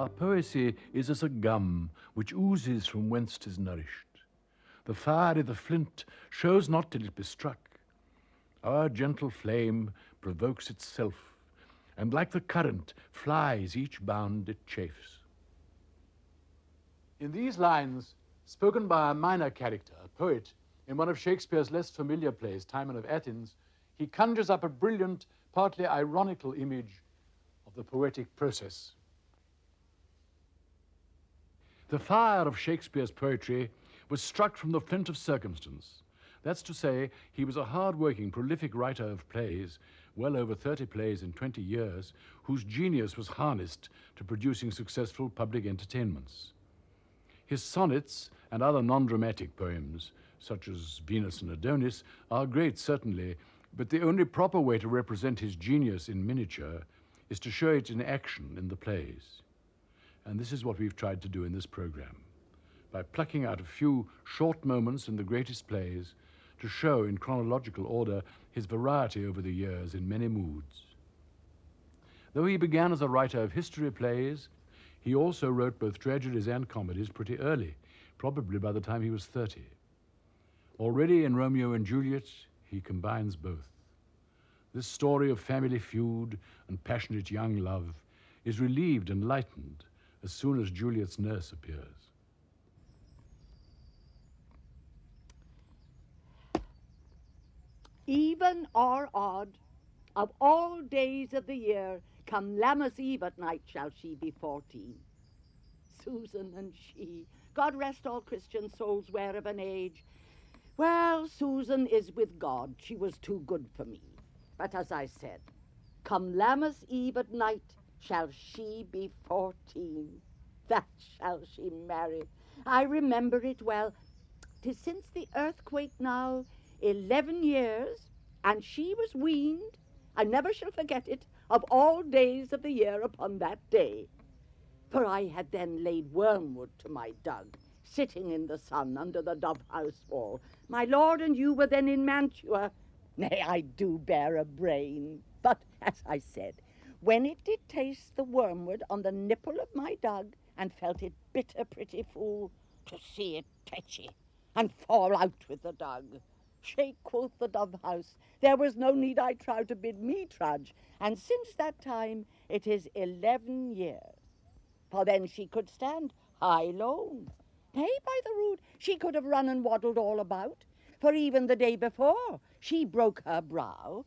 Our poesy is as a gum which oozes from whence 'tis nourished. The fire i' the flint shows not till it be struck. Our gentle flame provokes itself, and like the current flies each bound it chafes. In these lines, spoken by a minor character, a poet, in one of Shakespeare's less familiar plays, Timon of Athens, he conjures up a brilliant, partly ironical image of the poetic process. The fire of Shakespeare's poetry was struck from the flint of circumstance. That's to say, he was a hard-working, prolific writer of plays, well over 30 plays in 20 years, whose genius was harnessed to producing successful public entertainments. His sonnets and other non-dramatic poems, such as Venus and Adonis, are great, certainly, but the only proper way to represent his genius in miniature is to show it in action in the plays. And this is what we've tried to do in this program, by plucking out a few short moments in the greatest plays to show in chronological order his variety over the years in many moods. Though he began as a writer of history plays, he also wrote both tragedies and comedies pretty early, probably by the time he was 30. Already in Romeo and Juliet, he combines both. This story of family feud and passionate young love is relieved and lightened as soon as Juliet's nurse appears. Even or odd, of all days of the year, come Lammas Eve at night shall she be 14. Susan and she, God rest all Christian souls where of an age. Well, Susan is with God, she was too good for me. But as I said, come Lammas Eve at night shall she be 14. That shall she marry. I remember it well. 'Tis since the earthquake now 11 years, and she was weaned, I never shall forget it, of all days of the year upon that day. For I had then laid wormwood to my dug, sitting in the sun under the dove-house wall. My lord and you were then in Mantua. Nay, I do bear a brain. But, as I said, when it did taste the wormwood on the nipple of my dug, and felt it bitter, pretty fool, to see it tetchy, and fall out with the dug. Shake, quoth the dove-house, there was no need I trow to bid me trudge, and since that time it is 11 years. For then she could stand high lone. Nay, by the rood, she could have run and waddled all about, for even the day before she broke her brow.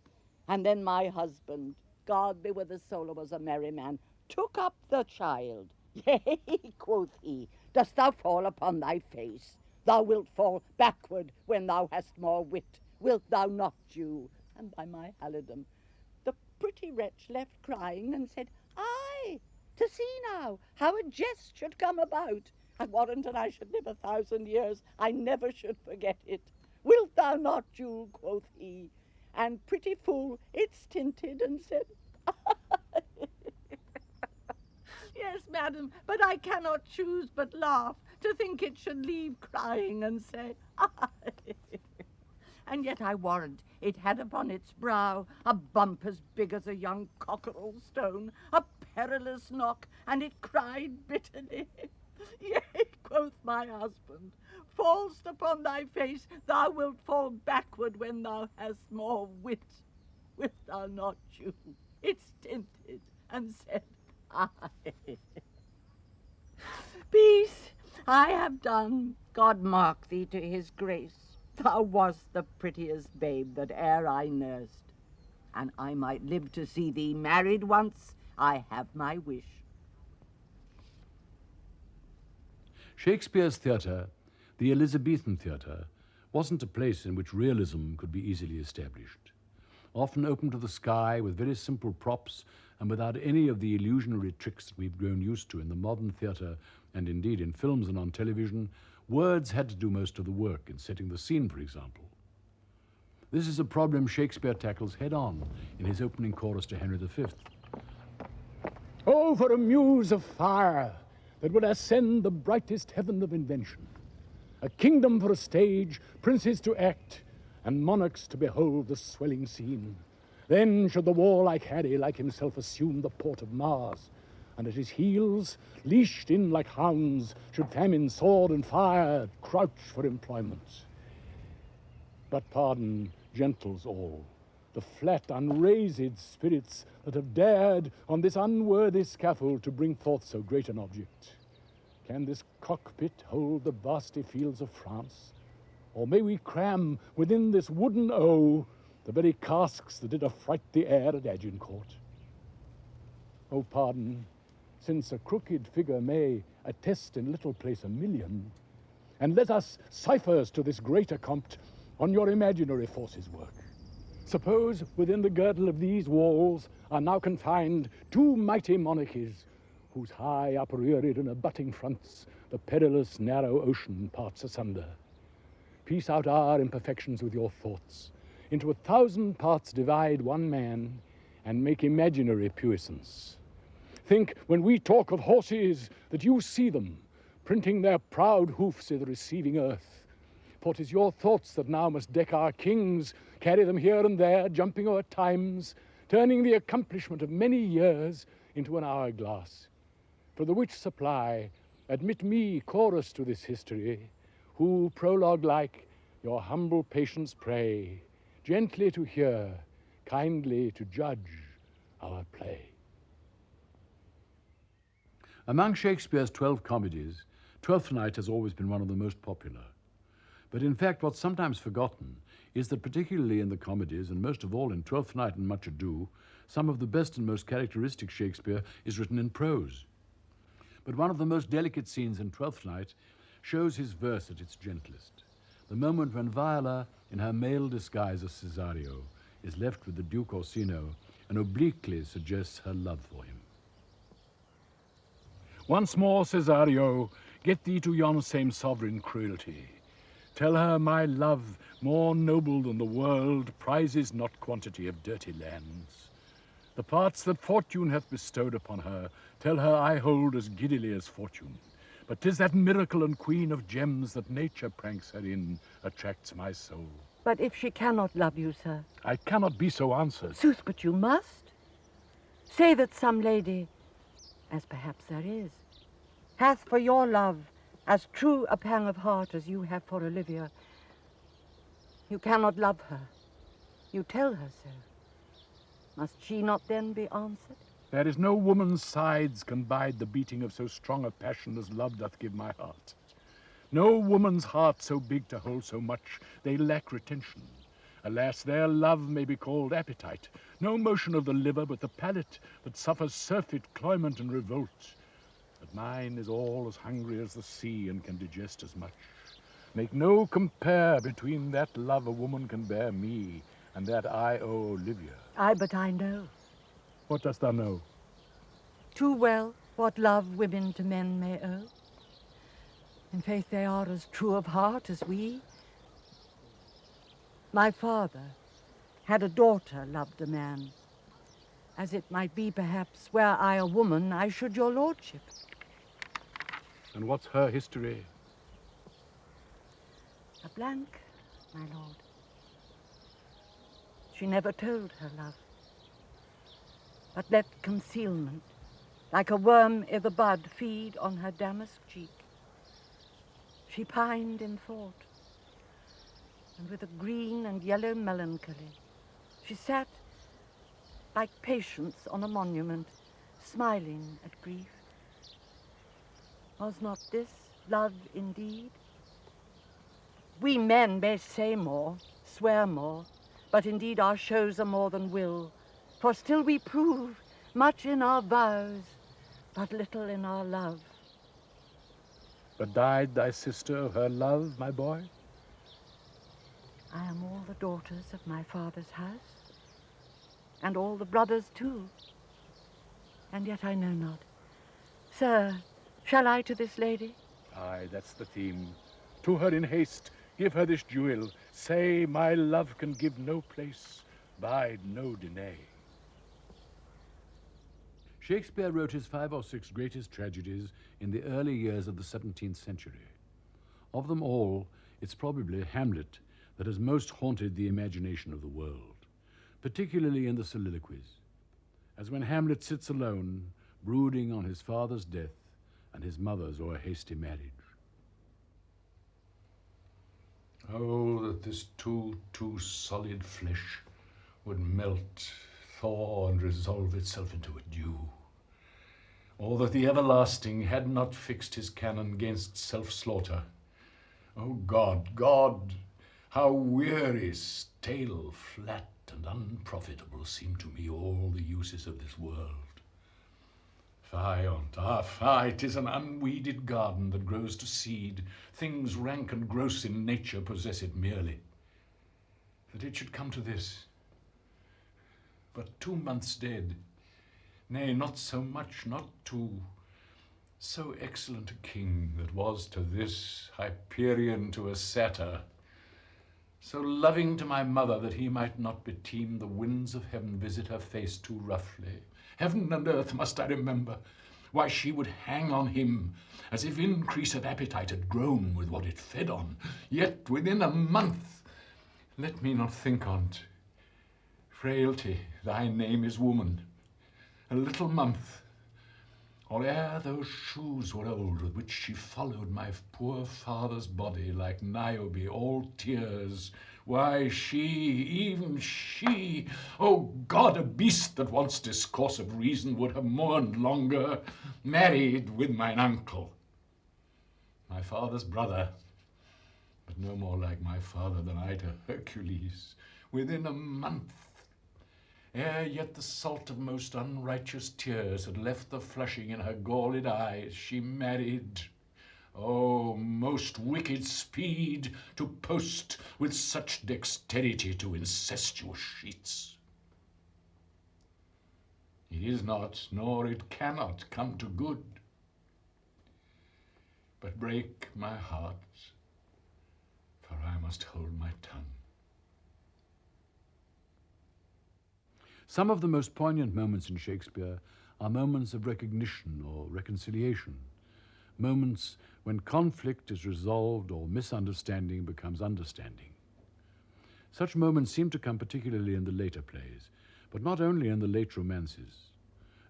And then my husband, God be with his soul, was a merry man, took up the child. Yea, quoth he, dost thou fall upon thy face? Thou wilt fall backward when thou hast more wit, wilt thou not, Jew? And by my halidom, the pretty wretch left crying and said, Aye, to see now how a jest should come about. I warrant an I should live 1,000 years, I never should forget it. Wilt thou not, Jew? Quoth he. And pretty fool, it's tinted and said, Yes, madam, but I cannot choose but laugh, to think it should leave crying and say, And yet I warrant it had upon its brow a bump as big as a young cockerel stone, a perilous knock, and it cried bitterly. Yea, quoth my husband, fall'st upon thy face, thou wilt fall backward when thou hast more wit. Wilt thou not, Jew? It's tinted and said, Aye. Peace, I have done. God mark thee to his grace. Thou wast the prettiest babe that e'er I nursed, and I might live to see thee married once. I have my wish. Shakespeare's theatre, the Elizabethan theatre, wasn't a place in which realism could be easily established. Often open to the sky with very simple props and without any of the illusionary tricks that we've grown used to in the modern theatre and indeed in films and on television, words had to do most of the work in setting the scene, for example. This is a problem Shakespeare tackles head-on in his opening chorus to Henry V. Oh, for a muse of fire that would ascend the brightest heaven of invention, a kingdom for a stage, princes to act, and monarchs to behold the swelling scene. Then should the warlike Harry like himself assume the port of Mars, and at his heels, leashed in like hounds, should famine, sword, and fire crouch for employment. But pardon gentles all, the flat, unraised spirits that have dared on this unworthy scaffold to bring forth so great an object. Can this cockpit hold the vasty fields of France? Or may we cram within this wooden O the very casks that did affright the air at Agincourt? Oh, pardon, since a crooked figure may attest in little place 1,000,000, and let us ciphers to this greater compt on your imaginary forces work. Suppose within the girdle of these walls are now confined 2 mighty monarchies, whose high upreared and abutting fronts the perilous narrow ocean parts asunder. Piece out our imperfections with your thoughts, into 1,000 parts divide one man, and make imaginary puissance. Think, when we talk of horses, that you see them, printing their proud hoofs i' the receiving earth. For 'tis your thoughts that now must deck our kings, carry them here and there, jumping o'er times, turning the accomplishment of many years into an hourglass. For the which supply, admit me chorus to this history, who, prologue-like, your humble patience pray, gently to hear, kindly to judge our play. Among Shakespeare's 12 comedies, Twelfth Night has always been one of the most popular. But in fact, what's sometimes forgotten is that particularly in the comedies, and most of all in Twelfth Night and Much Ado, some of the best and most characteristic Shakespeare is written in prose. But one of the most delicate scenes in Twelfth Night shows his verse at its gentlest. The moment when Viola, in her male disguise as Cesario, is left with the Duke Orsino and obliquely suggests her love for him. Once more, Cesario, get thee to yon same sovereign cruelty. Tell her my love, more noble than the world, prizes not quantity of dirty lands. The parts that fortune hath bestowed upon her, tell her I hold as giddily as fortune. But 'tis that miracle and queen of gems that nature pranks her in, attracts my soul. But if she cannot love you, sir? I cannot be so answered. Sooth, but you must. Say that some lady, as perhaps there is, hath for your love as true a pang of heart as you have for Olivia. You cannot love her. You tell her so. Must she not then be answered? There is no woman's sides can bide the beating of so strong a passion as love doth give my heart. No woman's heart so big to hold so much, they lack retention. Alas, their love may be called appetite, no motion of the liver, but the palate that suffers surfeit, cloyment, and revolt. But mine is all as hungry as the sea, and can digest as much. Make no compare between that love a woman can bear me, and that I owe Olivia. Aye, but I know. What dost thou know? Too well what love women to men may owe. In faith they are as true of heart as we. My father had a daughter loved a man, as it might be perhaps, were I a woman, I should your lordship. And what's her history? A blank, my lord. She never told her love, but let concealment, like a worm i' the bud, feed on her damask cheek. She pined in thought, and with a green and yellow melancholy, she sat like Patience on a monument, smiling at grief. Was not this love indeed? We men may say more, swear more, but indeed our shows are more than will, for still we prove much in our vows, but little in our love. But died thy sister of her love, my boy? I am all the daughters of my father's house, and all the brothers too, and yet I know not. Sir, shall I to this lady? Aye, that's the theme. To her in haste, give her this jewel. Say, my love can give no place, bide no denay. Shakespeare wrote his 5 or 6 greatest tragedies in the early years of the 17th century. Of them all, it's probably Hamlet that has most haunted the imagination of the world, particularly in the soliloquies. As when Hamlet sits alone, brooding on his father's death and his mother's o'er hasty marriage. Oh, that this too solid flesh would melt, thaw, and resolve itself into a dew. Or that the everlasting had not fixed his canon against self-slaughter. Oh God, God, how weary, stale, flat, and unprofitable seem to me all the uses of this world. Fie on't, fie, 'tis an unweeded garden that grows to seed. Things rank and gross in nature possess it merely. That it should come to this. But 2 months dead, nay, not so much, not 2. So excellent a king that was to this Hyperion to a satyr. So loving to my mother that he might not beteem the winds of heaven visit her face too roughly. Heaven and earth must I remember, why she would hang on him, as if increase of appetite had grown with what it fed on, yet within a month. Let me not think on't. Frailty, thy name is woman. A little month, or ere those shoes were old with which she followed my poor father's body like Niobe, all tears. Why, she, even she, oh God, a beast that wants discourse of reason would have mourned longer, married with mine uncle, my father's brother, but no more like my father than I to Hercules, within a month. Ere yet the salt of most unrighteous tears had left the flushing in her galled eyes, she married. Oh, most wicked speed to post with such dexterity to incestuous sheets. It is not, nor it cannot come to good, but break my heart, for I must hold my tongue. Some of the most poignant moments in Shakespeare are moments of recognition or reconciliation, moments when conflict is resolved or misunderstanding becomes understanding. Such moments seem to come particularly in the later plays, but not only in the late romances.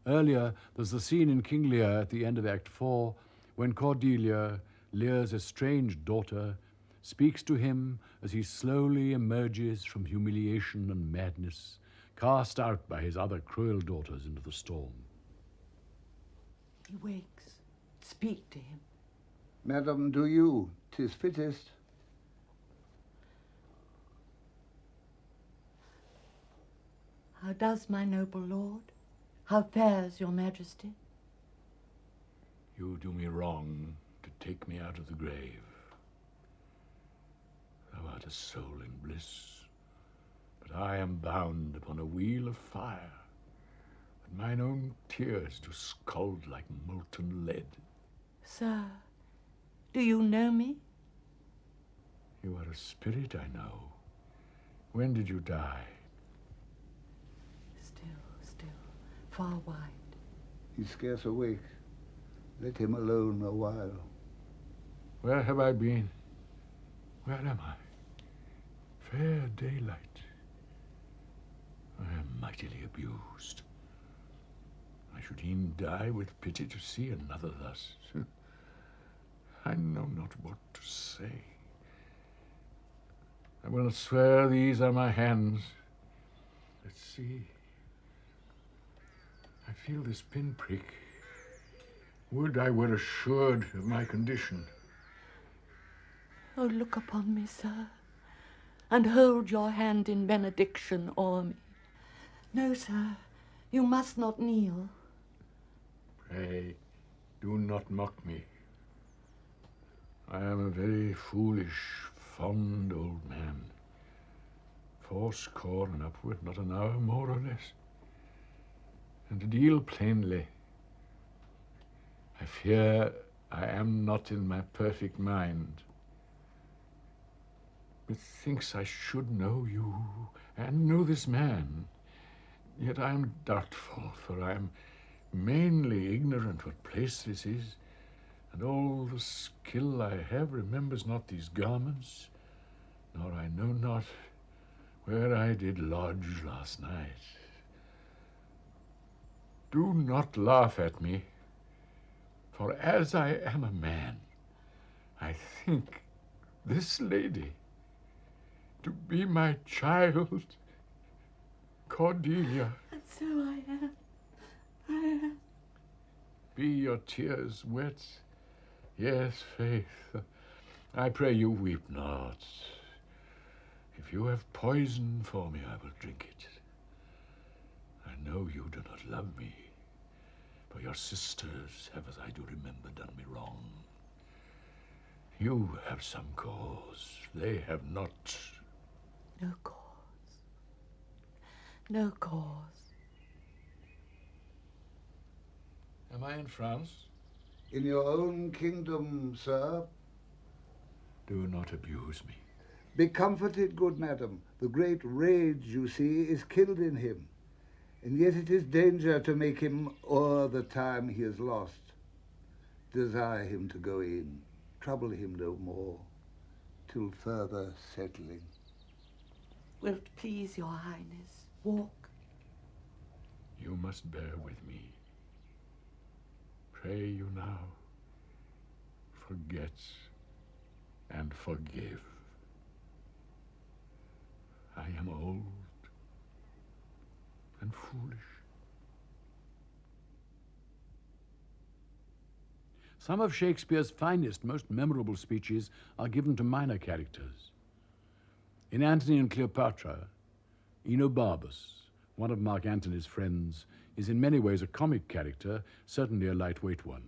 Earlier, there's the scene in King Lear at the end of Act 4 when Cordelia, Lear's estranged daughter, speaks to him as he slowly emerges from humiliation and madness, cast out by his other cruel daughters into the storm. He wakes. Speak to him. Madam, do you, 'tis fittest. How does my noble lord? How fares your majesty? You do me wrong to take me out of the grave. Thou art a soul in bliss, but I am bound upon a wheel of fire, and mine own tears do scald like molten lead. Sir, do you know me? You are a spirit, I know. When did you die? Still, far wide. He's scarce awake. Let him alone a while. Where have I been? Where am I? Fair daylight. I am mightily abused. I should e'en die with pity to see another thus. I know not what to say. I will swear these are my hands. Let's see. I feel this pinprick. Would I were assured of my condition. Oh, look upon me, sir, and hold your hand in benediction o'er me. No, sir, you must not kneel. Pray, do not mock me. I am a very foolish, fond old man. 80 and upward, not an hour more or less. And to deal plainly, I fear I am not in my perfect mind. Methinks I should know you and know this man. Yet I am doubtful, for I am mainly ignorant what place this is, and all the skill I have remembers not these garments, nor I know not where I did lodge last night. Do not laugh at me, for as I am a man, I think this lady to be my child, Cordelia. And so I am. I am. Be your tears wet? Yes, Faith. I pray you weep not. If you have poison for me, I will drink it. I know you do not love me, for your sisters have, as I do remember, done me wrong. You have some cause. They have not. No cause. No cause. Am I in France? In your own kingdom, sir. Do not abuse me. Be comforted, good madam. The great rage, you see, is killed in him. And yet it is danger to make him o'er the time he has lost. Desire him to go in. Trouble him no more, till further settling. Wilt please your highness walk? You must bear with me. Pray you now, forget and forgive. I am old and foolish. Some of Shakespeare's finest, most memorable speeches are given to minor characters. In Antony and Cleopatra, Enobarbus, one of Mark Antony's friends, is in many ways a comic character, certainly a lightweight one.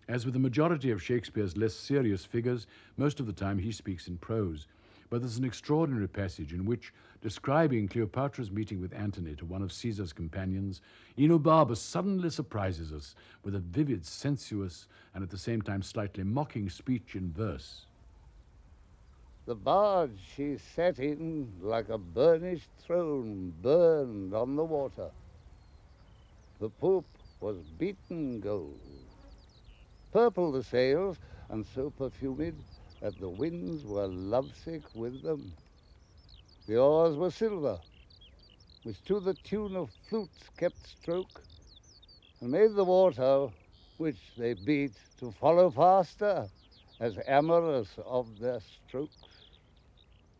As with the majority of Shakespeare's less serious figures, most of the time he speaks in prose. But there's an extraordinary passage in which, describing Cleopatra's meeting with Antony to one of Caesar's companions, Enobarbus suddenly surprises us with a vivid, sensuous, and at the same time slightly mocking speech in verse. The barge she sat in like a burnished throne burned on the water. The poop was beaten gold. Purple the sails, and so perfumed that the winds were lovesick with them. The oars were silver, which to the tune of flutes kept stroke, and made the water, which they beat, to follow faster, as amorous of their strokes.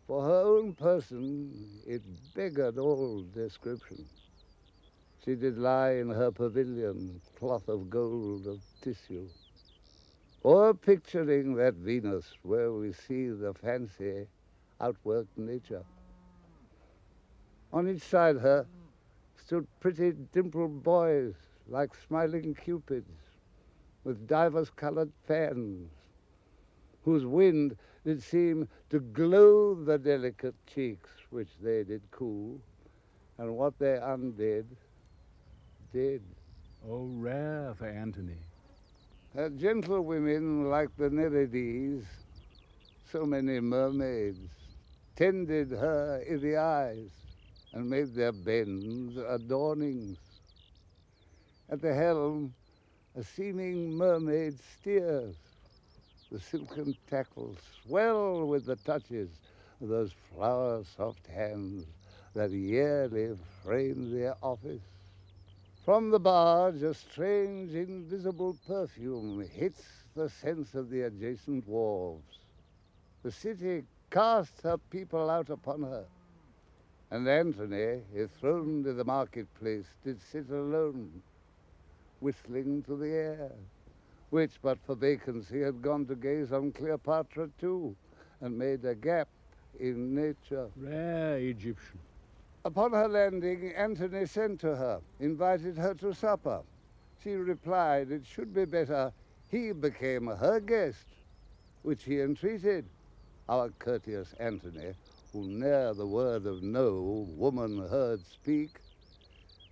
For her own person it beggared all description. She did lie in her pavilion, cloth of gold of tissue, or picturing that Venus where we see the fancy outwork nature. On each side her stood pretty dimpled boys like smiling cupids with divers-colored fans, whose wind did seem to glow the delicate cheeks which they did cool, and what they undid, did. Oh, rare for Antony. Her gentle women like the Nereides, so many mermaids, tended her in the eyes and made their bends adornings. At the helm, a seeming mermaid steers. The silken tackles swell with the touches of those flower-soft hands that yearly frame their office. From the barge, a strange, invisible perfume hits the sense of the adjacent wharves. The city casts her people out upon her, and Antony, enthroned in the marketplace, did sit alone, whistling to the air, which but for vacancy had gone to gaze on Cleopatra too, and made a gap in nature. Rare Egyptian. Upon her landing, Antony sent to her, invited her to supper. She replied it should be better he became her guest, which he entreated. Our courteous Antony, who ne'er the word of no woman heard speak,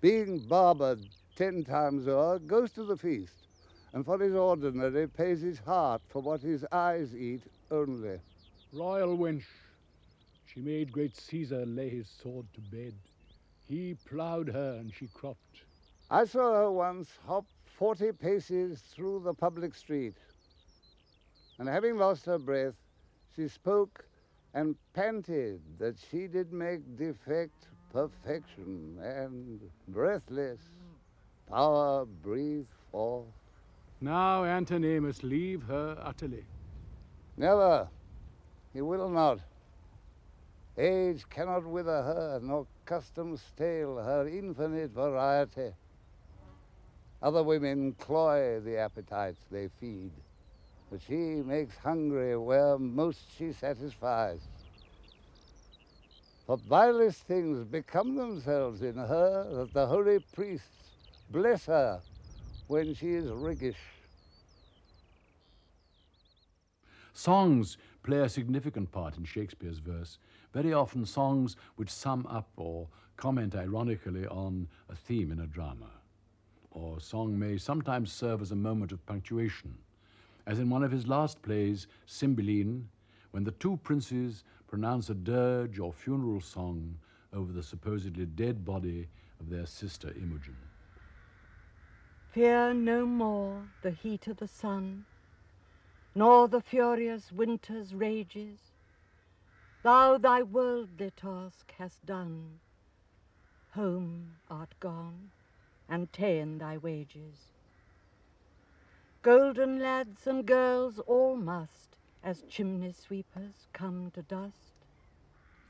being barbered 10 times o'er, goes to the feast, and for his ordinary pays his heart for what his eyes eat only. Royal wench. She made great Caesar lay his sword to bed. He ploughed her and she cropped. I saw her once hop 40 paces through the public street, and having lost her breath, she spoke and panted that she did make defect perfection, and breathless power breathe forth. Now Antony must leave her utterly. Never, he will not. Age cannot wither her, nor custom stale her infinite variety. Other women cloy the appetites they feed, but she makes hungry where most she satisfies. For vilest things become themselves in her, that the holy priests bless her when she is riggish. Songs play a significant part in Shakespeare's verse, very often songs which sum up or comment ironically on a theme in a drama. Or song may sometimes serve as a moment of punctuation, as in one of his last plays, Cymbeline, when the two princes pronounce a dirge or funeral song over the supposedly dead body of their sister Imogen. Fear no more the heat of the sun, nor the furious winter's rages. Thou thy worldly task hast done, home art gone, and ta'en thy wages. Golden lads and girls all must, as chimney sweepers, come to dust.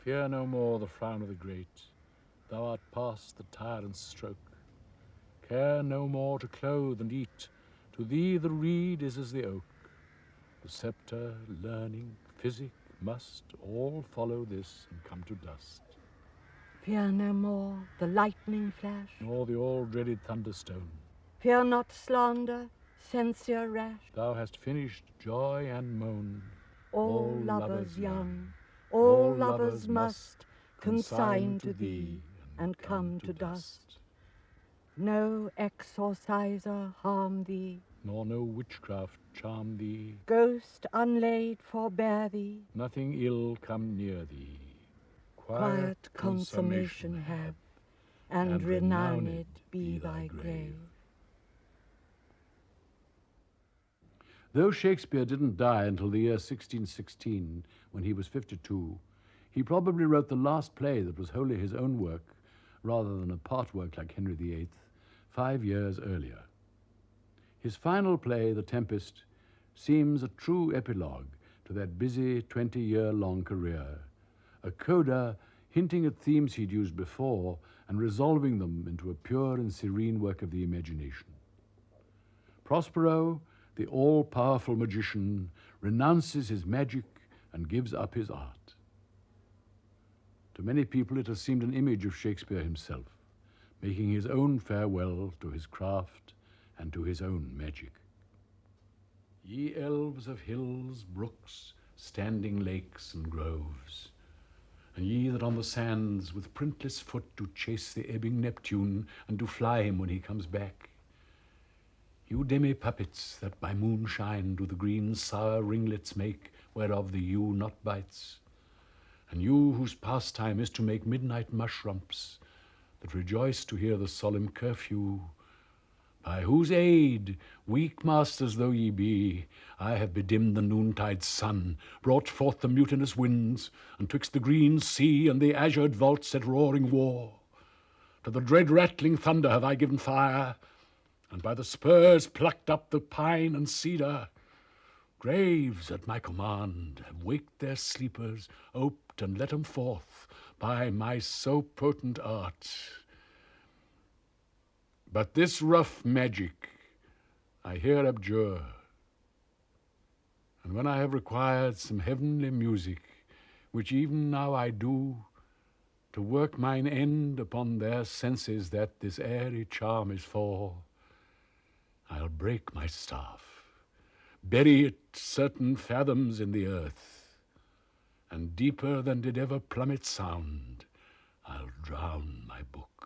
Fear no more the frown of the great, thou art past the tyrant's stroke. Care no more to clothe and eat, to thee the reed is as the oak. The sceptre, learning, physic must all follow this and come to dust. Fear no more the lightning flash, Nor the all-dreaded thunderstone. fear not slander, censure rash. Thou hast finished joy and moan. All lovers young, all lovers must consign to thee and come to dust. No exorciser harm thee, Nor no witchcraft charm thee. ghost unlaid forbear thee, Nothing ill come near thee. quiet consummation have, and renowned be thy grave. Though Shakespeare didn't die until the year 1616, when he was 52, he probably wrote the last play that was wholly his own work, rather than a part work like Henry VIII, 5 years earlier. His final play, The Tempest, seems a true epilogue to that busy 20-year-long career, a coda hinting at themes he'd used before and resolving them into a pure and serene work of the imagination. Prospero, the all-powerful magician, renounces his magic and gives up his art. To many people it has seemed an image of Shakespeare himself, making his own farewell to his craft and to his own magic. Ye elves of hills, brooks, standing lakes and groves, and ye that on the sands with printless foot do chase the ebbing Neptune and do fly him when he comes back, you demi-puppets that by moonshine do the green sour ringlets make whereof the yew not bites, and you whose pastime is to make midnight mushrumps that rejoice to hear the solemn curfew, by whose aid, weak masters though ye be, I have bedimmed the noontide sun, brought forth the mutinous winds, and twixt the green sea and the azured vault set roaring war. To the dread rattling thunder have I given fire, and by the spurs plucked up the pine and cedar. Graves at my command have waked their sleepers, oped and let 'em forth by my so potent art. But this rough magic I here abjure, and when I have required some heavenly music, which even now I do, to work mine end upon their senses that this airy charm is for, I'll break my staff, bury it certain fathoms in the earth, and deeper than did ever plummet sound, I'll drown my book.